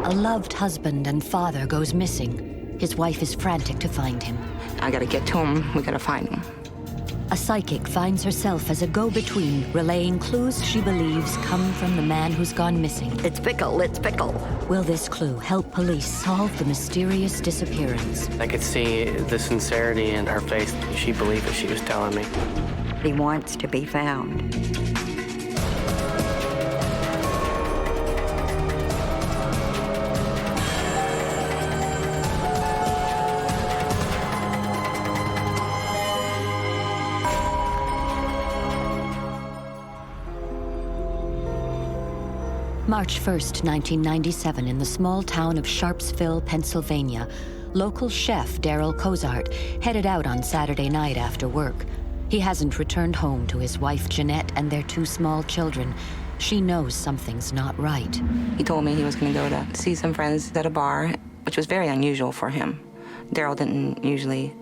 A loved husband and father goes missing. His wife is frantic to find him. I gotta get to him. We gotta find him. A psychic finds herself as a go-between, relaying clues she believes come from the man who's gone missing. It's Pickle, it's Pickle. Will this clue help police solve the mysterious disappearance? I could see the sincerity in her face. She believed what she was telling me. He wants to be found. March 1st, 1997, in the small town of Sharpsville, Pennsylvania, local chef Darryl Cozart headed out on Saturday night after work. He hasn't returned home to his wife Jeanette and their 2 small children. She knows something's not right. He told me he was gonna go to see some friends at a bar, which was very unusual for him. Darryl didn't usually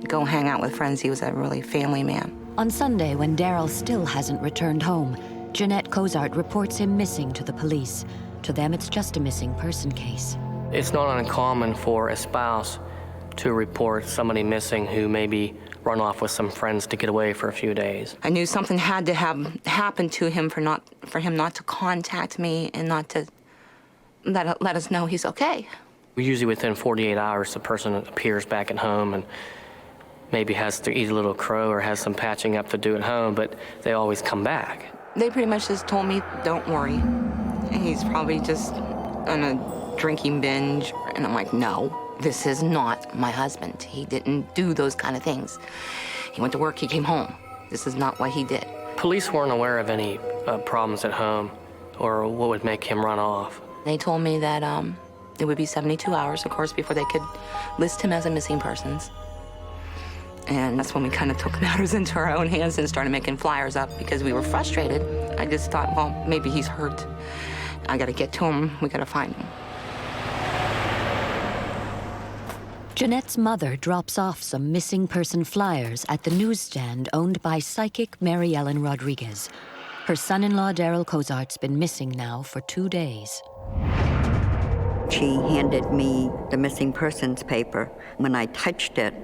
go hang out with friends. He was a really family man. On Sunday, when Daryl still hasn't returned home, Jeanette Cozart reports him missing to the police. To them, it's just a missing person case. It's not uncommon for a spouse to report somebody missing who maybe run off with some friends to get away for a few days. I knew something had to have happened to him for him not to contact me and not to let us know he's okay. Usually within 48 hours, the person appears back at home and maybe has to eat a little crow or has some patching up to do at home, but they always come back. They pretty much just told me, don't worry. He's probably just on a drinking binge. And I'm like, no, this is not my husband. He didn't do those kind of things. He went to work, he came home. This is not what he did. Police weren't aware of any problems at home or what would make him run off. They told me that it would be 72 hours, of course, before they could list him as a missing persons. And that's when we kind of took matters into our own hands and started making flyers up because we were frustrated. I just thought, well, maybe he's hurt. I gotta get to him, we gotta find him. Jeanette's mother drops off some missing person flyers at the newsstand owned by psychic Ellen Rodrigues. Her son-in-law, Darryl Cozart's been missing now for 2 days. She handed me the missing persons paper. When I touched it,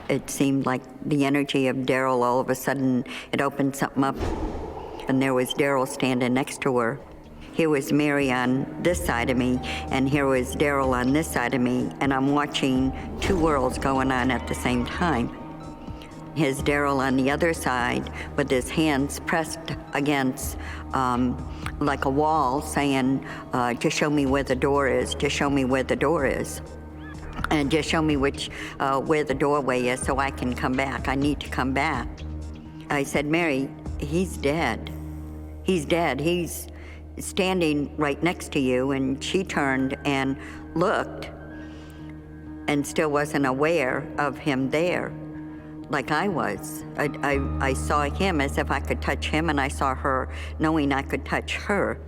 it seemed like the energy of Darryl, all of a sudden, it opened something up, and there was Darryl standing next to her. Here was Mary on this side of me, and here was Darryl on this side of me, and I'm watching 2 worlds going on at the same time. Here's Darryl on the other side with his hands pressed against like a wall, saying, just show me where the door is, just show me where the door is. And just show me where the doorway is so I can come back. I need to come back. I said, Mary, he's dead. He's dead. He's standing right next to you. And she turned and looked and still wasn't aware of him there like I was. I saw him as if I could touch him, and I saw her knowing I could touch her.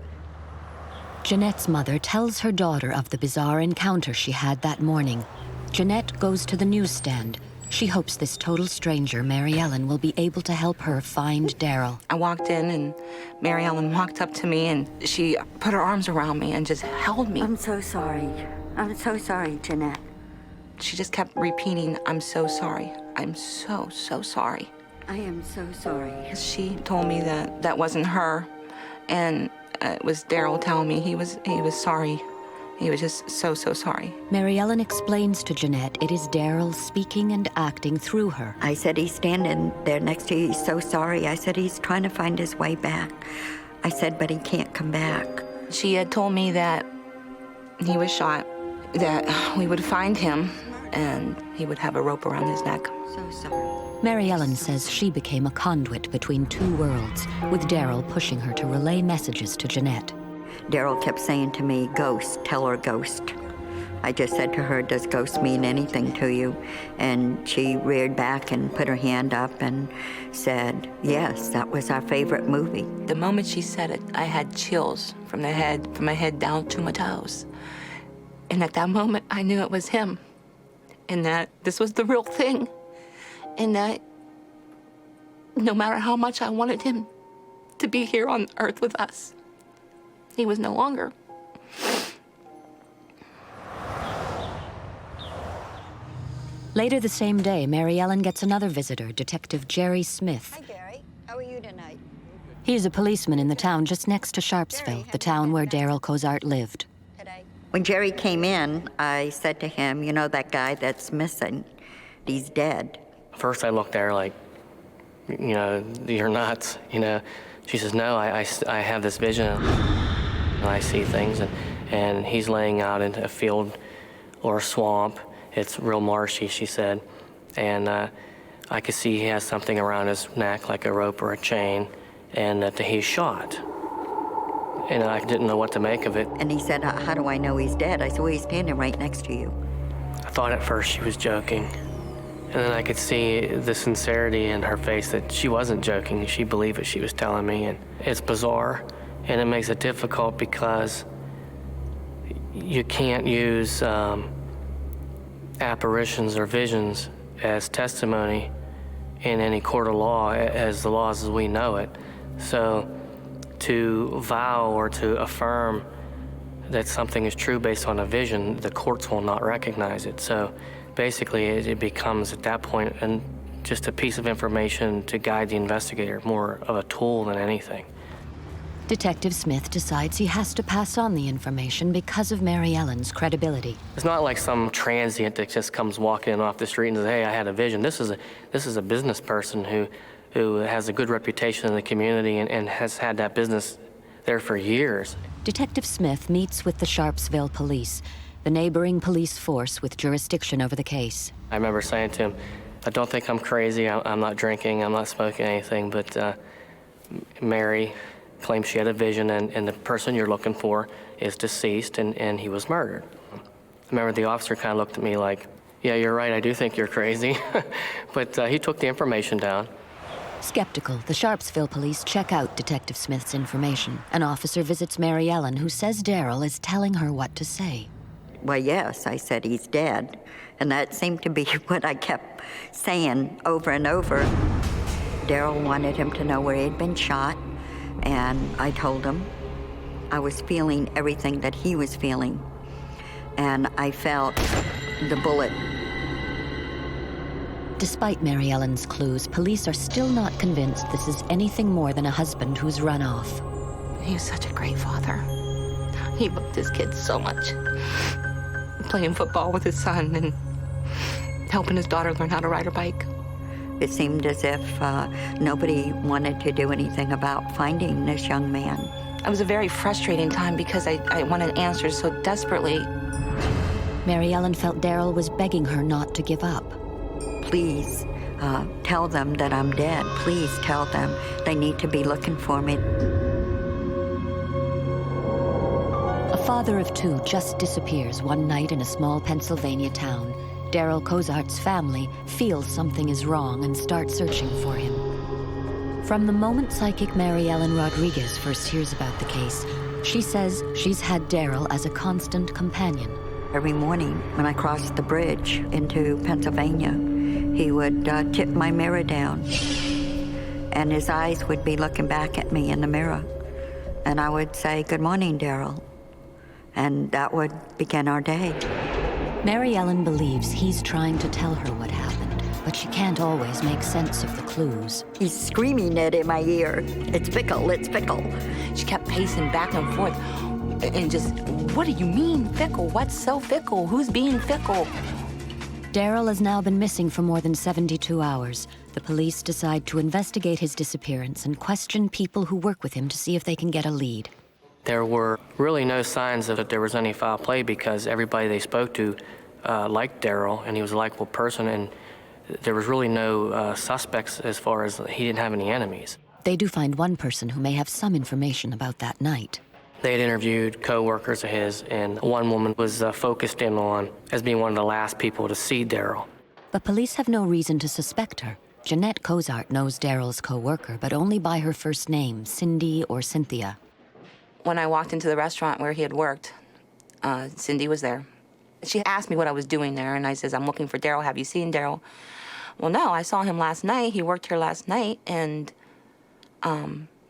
Jeanette's mother tells her daughter of the bizarre encounter she had that morning. Jeanette goes to the newsstand. She hopes this total stranger, Ellen, will be able to help her find Darryl. I walked in and Ellen walked up to me and she put her arms around me and just held me. I'm so sorry. I'm so sorry, Jeanette. She just kept repeating, I'm so sorry. I'm so, so sorry. I am so sorry. She told me that that wasn't her, and it was Darryl telling me he was sorry. He was just so, so sorry. Ellen explains to Jeanette it is Darryl speaking and acting through her. I said, he's standing there next to you. He's so sorry. I said, he's trying to find his way back. I said, but he can't come back. She had told me that he was shot, that we would find him, and he would have a rope around his neck. So sorry. Ellen says she became a conduit between 2 worlds, with Darryl pushing her to relay messages to Jeanette. Darryl kept saying to me, ghost, tell her ghost. I just said to her, does ghost mean anything to you? And she reared back and put her hand up and said, yes, that was our favorite movie. The moment she said it, I had chills from my head down to my toes. And at that moment, I knew it was him, and that this was the real thing, and that no matter how much I wanted him to be here on earth with us, he was no longer. Later the same day, Mary Ellen gets another visitor, Detective Jerry Smith. Hi, Jerry. How are you tonight? He's a policeman in the town just next to Sharpsville, the town where Darryl Cozart lived. When Jerry came in, I said to him, you know that guy that's missing, he's dead. First I looked at her like, you know, you're nuts, you know. She says, no, I have this vision, and I see things, and he's laying out in a field or a swamp. It's real marshy, she said, and I could see he has something around his neck, like a rope or a chain, and that he's shot. And I didn't know what to make of it. And he said, how do I know he's dead? I said, well, he's standing right next to you. I thought at first she was joking. And then I could see the sincerity in her face that she wasn't joking. She believed what she was telling me. And it's bizarre, and it makes it difficult because you can't use apparitions or visions as testimony in any court of law as the laws as we know it. So to vow or to affirm that something is true based on a vision, the courts will not recognize it. So basically it becomes at that point just a piece of information to guide the investigator, more of a tool than anything. Detective Smith decides he has to pass on the information because of Mary Ellen's credibility. It's not like some transient that just comes walking in off the street and says, hey, I had a vision. This is a business person who has a good reputation in the community and has had that business there for years. Detective Smith meets with the Sharpsville police, the neighboring police force with jurisdiction over the case. I remember saying to him, I don't think I'm crazy. I'm not drinking. I'm not smoking anything. But Mary claims she had a vision, and the person you're looking for is deceased, and he was murdered. I remember the officer kind of looked at me like, yeah, you're right. I do think you're crazy. But he took the information down. Skeptical, the Sharpsville police check out Detective Smith's information. An officer visits Mary Ellen, who says Daryl is telling her what to say. Well, yes, I said he's dead. And that seemed to be what I kept saying over and over. Daryl wanted him to know where he had been shot, and I told him I was feeling everything that he was feeling. And I felt the bullet. Despite Mary Ellen's clues, police are still not convinced this is anything more than a husband who's run off. He was such a great father. He loved his kids so much. Playing football with his son and helping his daughter learn how to ride her bike. It seemed as if nobody wanted to do anything about finding this young man. It was a very frustrating time because I wanted answers so desperately. Mary Ellen felt Daryl was begging her not to give up. Please tell them that I'm dead. Please tell them they need to be looking for me. A father of two just disappears one night in a small Pennsylvania town. Darryl Cozart's family feels something is wrong and start searching for him. From the moment psychic Mary Ellen Rodrigues first hears about the case, she says she's had Daryl as a constant companion. Every morning when I crossed the bridge into Pennsylvania, he would tip my mirror down, and his eyes would be looking back at me in the mirror. And I would say, "Good morning, Daryl." And that would begin our day. Mary Ellen believes he's trying to tell her what happened, but she can't always make sense of the clues. He's screaming it in my ear. It's Pickle, it's Pickle. She kept pacing back and forth and just, what do you mean fickle? What's so fickle? Who's being fickle? Daryl has now been missing for more than 72 hours. The police decide to investigate his disappearance and question people who work with him to see if they can get a lead. There were really no signs that there was any foul play because everybody they spoke to liked Daryl, and he was a likable person, and there was really no suspects as far as he didn't have any enemies. They do find one person who may have some information about that night. They had interviewed co-workers of his, and one woman was focused in on as being one of the last people to see Daryl. But police have no reason to suspect her. Jeanette Cozart knows Daryl's co-worker, but only by her first name, Cindy or Cynthia. When I walked into the restaurant where he had worked, Cindy was there. She asked me what I was doing there, and I says, I'm looking for Daryl. Have you seen Daryl? Well, no, I saw him last night. He worked here last night, and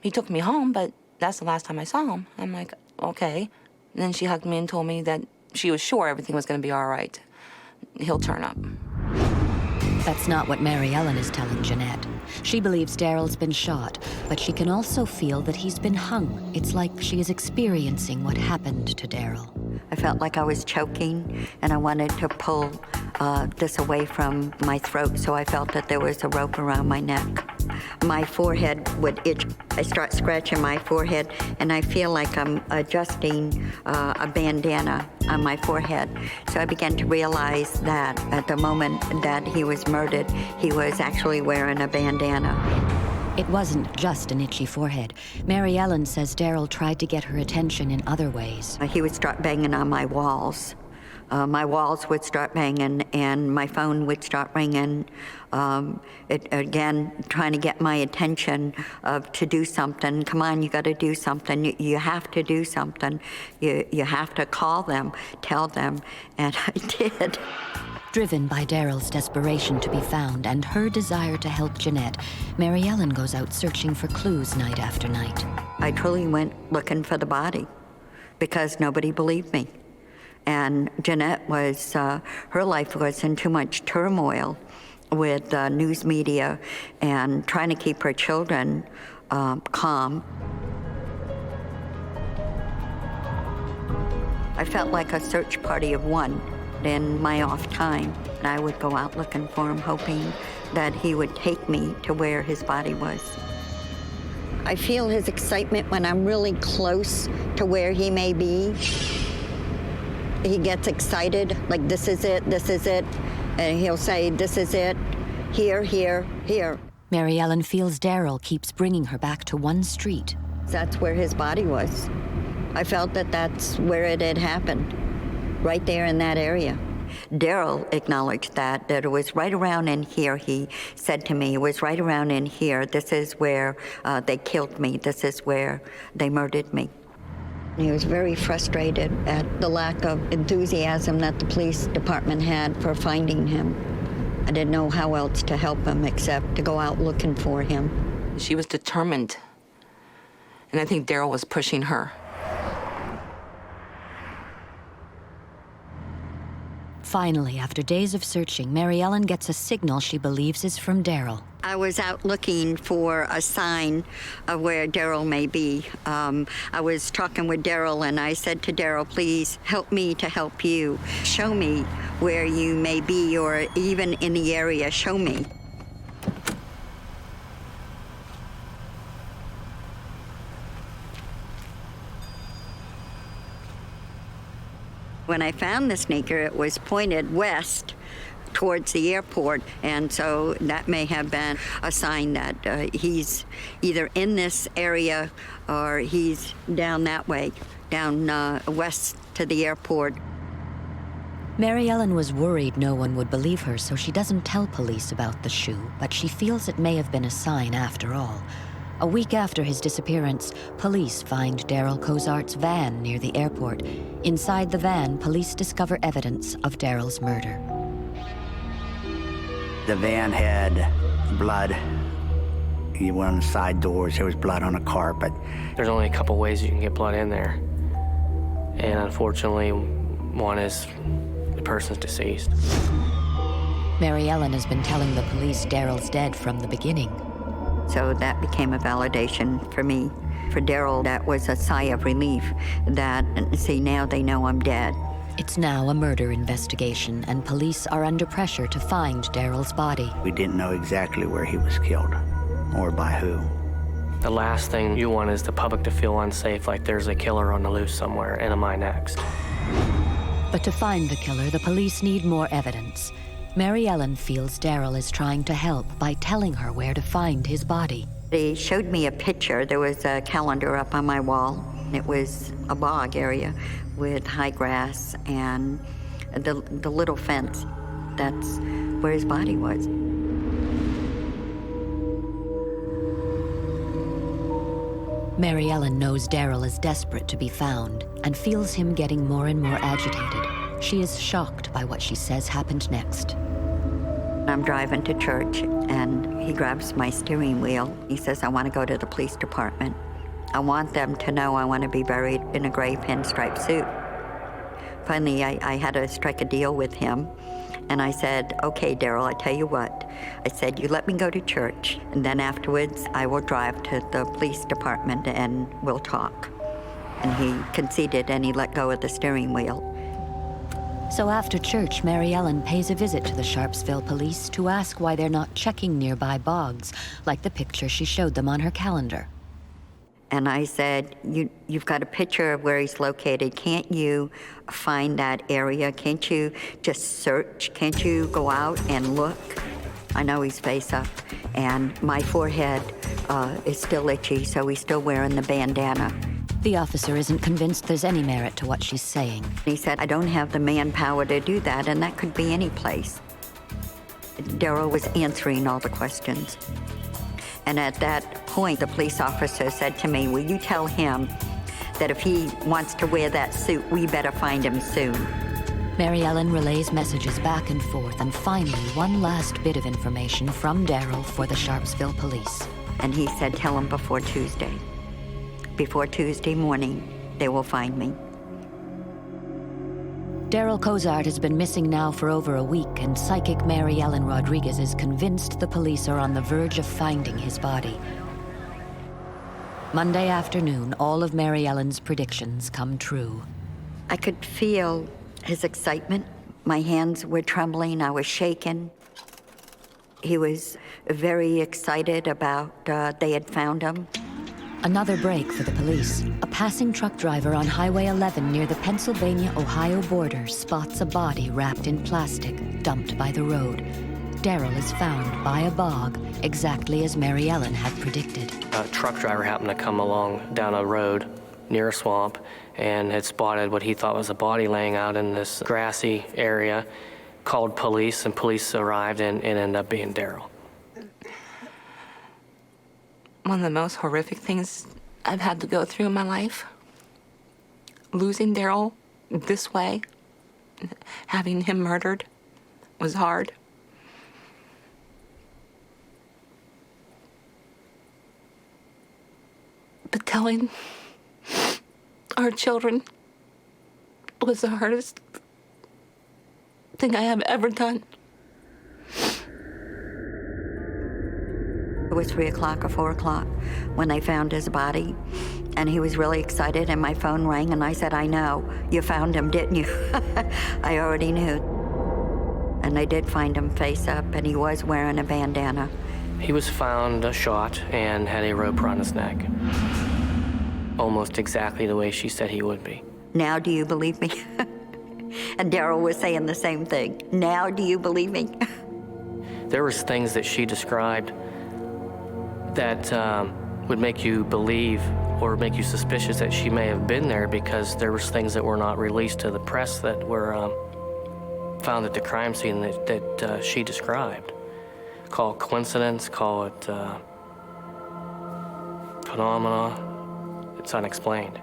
he took me home, but that's the last time I saw him. I'm like, okay. And then she hugged me and told me that she was sure everything was going to be all right. He'll turn up. That's not what Mary Ellen is telling Jeanette. She believes Daryl's been shot, but she can also feel that he's been hung. It's like she is experiencing what happened to Daryl. I felt like I was choking, and I wanted to pull this away from my throat, so I felt that there was a rope around my neck. My forehead would itch. I start scratching my forehead, and I feel like I'm adjusting a bandana on my forehead. So I began to realize that at the moment that he was murdered, he was actually wearing a bandana. It wasn't just an itchy forehead. Mary Ellen says Daryl tried to get her attention in other ways. He would start banging on my walls. My walls would start banging, and my phone would start ringing. Again, trying to get my attention to do something. Come on, you got to do something. You have to do something. You have to call them, tell them, and I did. Driven by Daryl's desperation to be found and her desire to help Jeanette, Mary Ellen goes out searching for clues night after night. I truly went looking for the body because nobody believed me. And Jeanette was, her life was in too much turmoil with news media and trying to keep her children calm. I felt like a search party of one. In my off time, and I would go out looking for him, hoping that he would take me to where his body was. I feel his excitement when I'm really close to where he may be. He gets excited, like, this is it, and he'll say, this is it, here, here, here. Mary Ellen feels Daryl keeps bringing her back to one street. That's where his body was. I felt that that's where it had happened. Right there in that area. Daryl acknowledged that it was right around in here, he said to me, it was right around in here. This is where they killed me. This is where they murdered me. He was very frustrated at the lack of enthusiasm that the police department had for finding him. I didn't know how else to help him except to go out looking for him. She was determined, and I think Daryl was pushing her. Finally, after days of searching, Mary Ellen gets a signal she believes is from Daryl. I was out looking for a sign of where Daryl may be. I was talking with Daryl, and I said to Daryl, please help me to help you. Show me where you may be, or even in the area, show me. When I found the sneaker, it was pointed west towards the airport, and so that may have been a sign that he's either in this area or he's down that way, down west to the airport. Mary Ellen was worried no one would believe her, so she doesn't tell police about the shoe, but she feels it may have been a sign after all. A week after his disappearance, police find Darryl Cozart's van near the airport. Inside the van, police discover evidence of Daryl's murder. The van had blood. You went on the side doors, there was blood on the carpet. There's only a couple ways you can get blood in there. And unfortunately, one is the person's deceased. Mary Ellen has been telling the police Daryl's dead from the beginning. So that became a validation for me. For Daryl, that was a sigh of relief that, see, now they know I'm dead. It's now a murder investigation, and police are under pressure to find Daryl's body. We didn't know exactly where he was killed or by who. The last thing you want is the public to feel unsafe, like there's a killer on the loose somewhere, and am I next? But to find the killer, the police need more evidence. Mary Ellen feels Daryl is trying to help by telling her where to find his body. They showed me a picture. There was a calendar up on my wall. It was a bog area with high grass and the little fence. That's where his body was. Mary Ellen knows Daryl is desperate to be found and feels him getting more and more agitated. She is shocked by what she says happened next. I'm driving to church, and he grabs my steering wheel. He says, I want to go to the police department. I want them to know I want to be buried in a gray pinstripe suit. Finally, I had to strike a deal with him. And I said, okay, Daryl, I tell you what. I said, you let me go to church, and then afterwards I will drive to the police department and we'll talk. And he conceded and he let go of the steering wheel. So after church, Mary Ellen pays a visit to the Sharpsville police to ask why they're not checking nearby bogs, like the picture she showed them on her calendar. And I said, you've got a picture of where he's located. Can't you find that area? Can't you just search? Can't you go out and look? I know he's face up, and my forehead is still itchy, so he's still wearing the bandana. The officer isn't convinced there's any merit to what she's saying. He said, I don't have the manpower to do that, and that could be any place. Daryl was answering all the questions. And at that point, the police officer said to me, will you tell him that if he wants to wear that suit, we better find him soon. Mary Ellen relays messages back and forth, and finally, one last bit of information from Daryl for the Sharpsville police. And he said, tell him before Tuesday. Before Tuesday morning, they will find me. Darryl Cozart has been missing now for over a week, and psychic Mary Ellen Rodrigues is convinced the police are on the verge of finding his body. Monday afternoon, all of Mary Ellen's predictions come true. I could feel his excitement. My hands were trembling, I was shaking. He was very excited about they had found him. Another break for the police. A passing truck driver on Highway 11 near the Pennsylvania-Ohio border spots a body wrapped in plastic, dumped by the road. Daryl is found by a bog, exactly as Mary Ellen had predicted. A truck driver happened to come along down a road near a swamp and had spotted what he thought was a body laying out in this grassy area, called police, and police arrived and ended up being Daryl. One of the most horrific things I've had to go through in my life. Losing Daryl this way, having him murdered, was hard. But telling our children was the hardest thing I have ever done. It was 3 o'clock or 4 o'clock when they found his body, and he was really excited, and my phone rang, and I said, I know, you found him, didn't you? I already knew. And they did find him face up, and he was wearing a bandana. He was found shot and had a rope around his neck, almost exactly the way she said he would be. Now do you believe me? And Daryl was saying the same thing. Now do you believe me? There was things that she described that would make you believe or make you suspicious that she may have been there, because there was things that were not released to the press that were found at the crime scene that she described. Call it coincidence, call it phenomena. It's unexplained.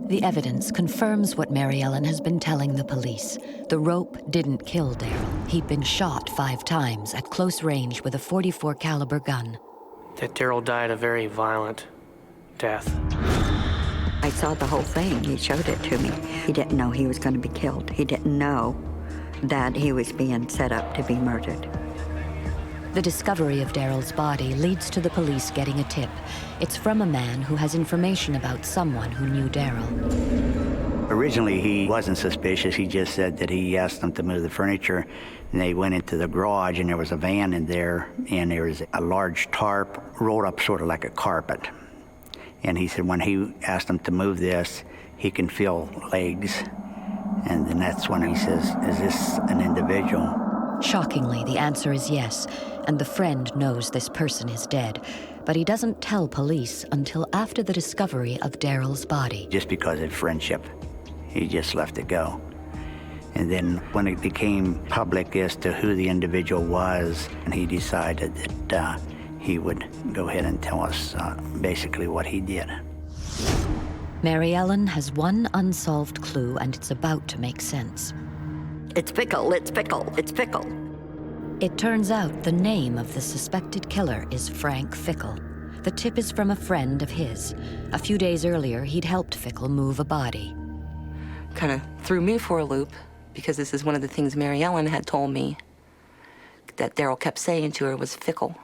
The evidence confirms what Mary Ellen has been telling the police. The rope didn't kill Daryl. He'd been shot 5 times at close range with a .44 caliber gun. That Daryl died a very violent death. I saw the whole thing. He showed it to me. He didn't know he was going to be killed. He didn't know that he was being set up to be murdered. The discovery of Daryl's body leads to the police getting a tip. It's from a man who has information about someone who knew Daryl. Originally, he wasn't suspicious. He just said that he asked them to move the furniture, and they went into the garage, and there was a van in there, and there was a large tarp rolled up sort of like a carpet. And he said when he asked them to move this, he can feel legs. And then that's when he says, is this an individual? Shockingly, the answer is yes, and the friend knows this person is dead. But he doesn't tell police until after the discovery of Daryl's body. Just because of friendship, he just let it go. And then when it became public as to who the individual was, and he decided that he would go ahead and tell us basically what he did. Mary Ellen has one unsolved clue, and it's about to make sense. It's Pickle, it's Pickle, it's Pickle. It turns out the name of the suspected killer is Frank Fickle. The tip is from a friend of his. A few days earlier, he'd helped Fickle move a body. kind of threw me for a loop, because this is one of the things Mary Ellen had told me that Daryl kept saying to her was fickle.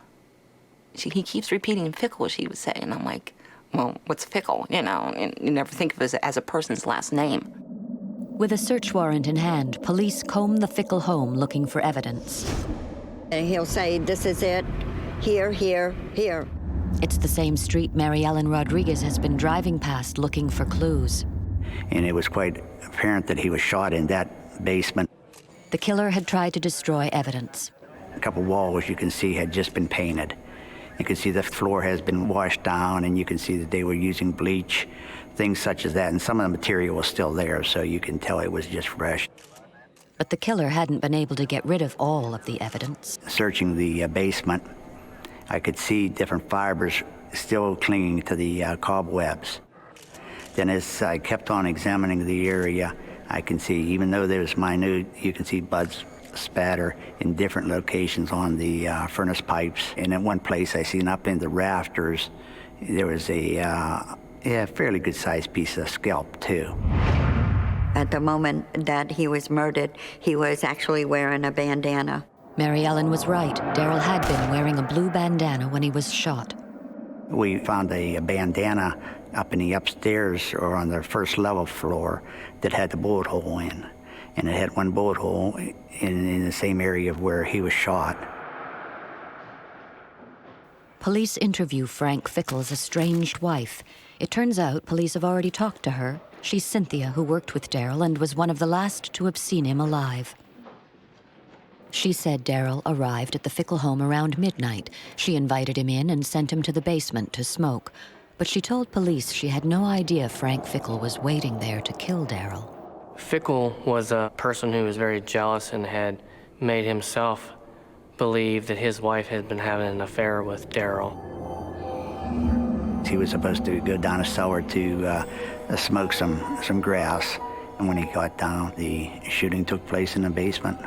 He keeps repeating fickle, she would say, and I'm like, well, what's fickle, you know? And you never think of it as a person's last name. With a search warrant in hand, police comb the Fickle home looking for evidence. And he'll say, this is it, here, here, here. It's the same street Mary Ellen Rodrigues has been driving past looking for clues. And it was quite apparent that he was shot in that basement. The killer had tried to destroy evidence. A couple walls you can see had just been painted. You can see the floor has been washed down, and you can see that they were using bleach, things such as that. And some of the material was still there, so you can tell it was just fresh. But the killer hadn't been able to get rid of all of the evidence. Searching the basement, I could see different fibers still clinging to the cobwebs. Then as I kept on examining the area, I can see, even though there's minute, you can see buds spatter in different locations on the furnace pipes. And in one place I seen up in the rafters, there was a fairly good sized piece of scalp too. At the moment that he was murdered, he was actually wearing a bandana. Mary Ellen was right. Daryl had been wearing a blue bandana when he was shot. We found a bandana up in the upstairs or on the first level floor that had the bullet hole in. And it had one bullet hole in the same area of where he was shot. Police interview Frank Fickle's estranged wife. It turns out police have already talked to her. She's Cynthia, who worked with Daryl and was one of the last to have seen him alive. She said Daryl arrived at the Fickle home around midnight. She invited him in and sent him to the basement to smoke. But she told police she had no idea Frank Fickle was waiting there to kill Daryl. Fickle was a person who was very jealous and had made himself believe that his wife had been having an affair with Daryl. He was supposed to go down a cellar to smoke some grass, and when he got down, the shooting took place in the basement.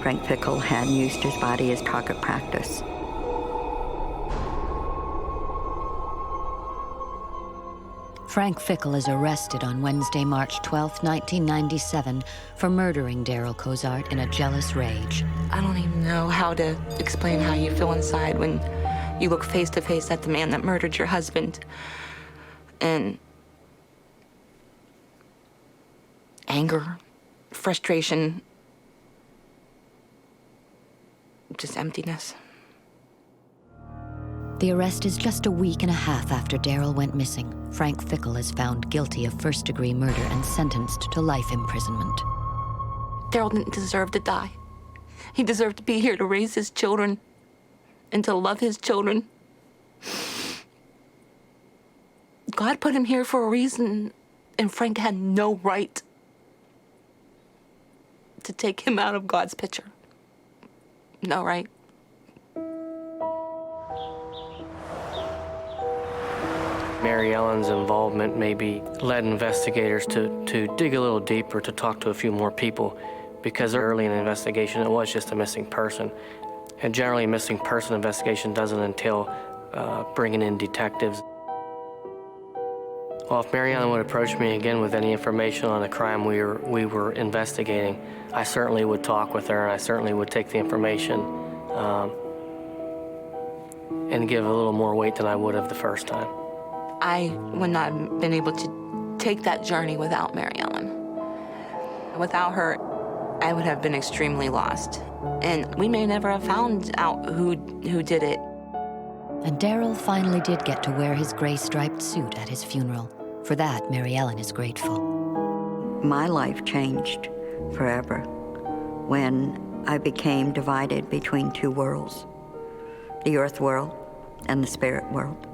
Frank Fickle had used his body as target practice. Frank Fickle is arrested on Wednesday, March 12, 1997, for murdering Darryl Cozart in a jealous rage. I don't even know how to explain how you feel inside when you look face to face at the man that murdered your husband. And anger, frustration, just emptiness. The arrest is just a week and a half after Daryl went missing. Frank Fickle is found guilty of first-degree murder and sentenced to life imprisonment. Daryl didn't deserve to die. He deserved to be here to raise his children and to love his children. God put him here for a reason, and Frank had no right to take him out of God's picture. No right. Mary Ellen's involvement maybe led investigators to dig a little deeper, to talk to a few more people, because early in the investigation it was just a missing person. And generally a missing person investigation doesn't entail bringing in detectives. Well, if Mary Ellen would approach me again with any information on a crime we were investigating, I certainly would talk with her, and I certainly would take the information and give a little more weight than I would have the first time. I would not have been able to take that journey without Mary Ellen. Without her, I would have been extremely lost. And we may never have found out who did it. And Daryl finally did get to wear his gray-striped suit at his funeral. For that, Mary Ellen is grateful. My life changed forever when I became divided between two worlds, the earth world and the spirit world.